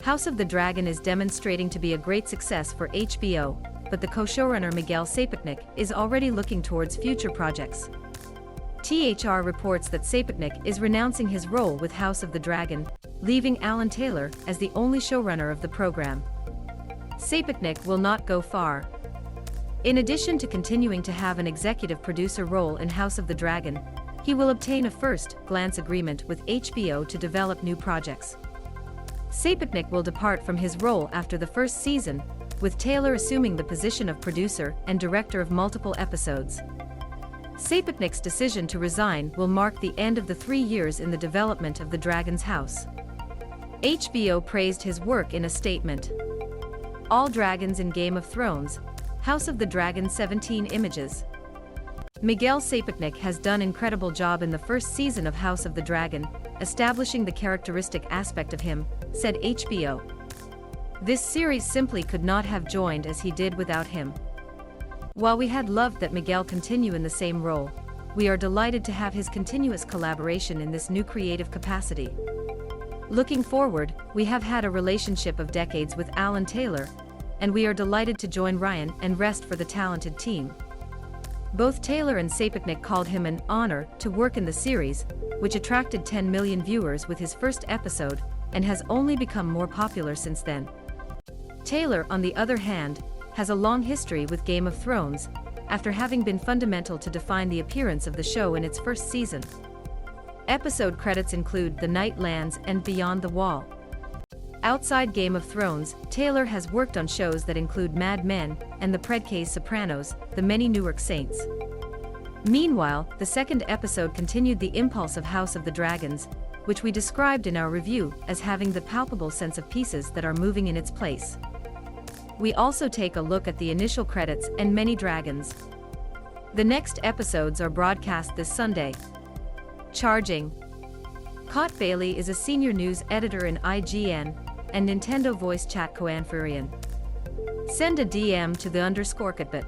House of the Dragon is demonstrating to be a great success for HBO, but the co-showrunner Miguel Sapochnik is already looking towards future projects. THR reports that Sapochnik is renouncing his role with House of the Dragon, leaving Alan Taylor as the only showrunner of the program. Sapochnik will not go far. In addition to continuing to have an executive producer role in House of the Dragon, he will obtain a first-glance agreement with HBO to develop new projects. Sapochnik will depart from his role after the first season, with Taylor assuming the position of producer and director of multiple episodes. Sapochnik's decision to resign will mark the end of the 3 years in the development of the Dragon's House. HBO praised his work in a statement. All dragons in Game of Thrones, House of the Dragon 17 images. Miguel Sapochnik has done an incredible job in the first season of House of the Dragon, establishing the characteristic aspect of him, said HBO. This series simply could not have joined as he did without him. While we had loved that Miguel continue in the same role, we are delighted to have his continuous collaboration in this new creative capacity. Looking forward, we have had a relationship of decades with Alan Taylor, and we are delighted to join Ryan and rest for the talented team. Both Taylor and Sapochnik called him an honor to work in the series, which attracted 10 million viewers with his first episode, and has only become more popular since then. Taylor, on the other hand, has a long history with Game of Thrones, after having been fundamental to define the appearance of the show in its first season. Episode credits include The Night Lands and Beyond the Wall. Outside Game of Thrones, Taylor has worked on shows that include Mad Men and the Predcase Sopranos, The Many Newark Saints. Meanwhile, the second episode continued the impulse of House of the Dragons, which we described in our review as having the palpable sense of pieces that are moving in its place. We also take a look at the initial credits and Many Dragons. The next episodes are broadcast this Sunday. Charging. Cot Bailey is a senior news editor in IGN and Nintendo voice chat co-anfitrion. Send a DM to the _Kitbit.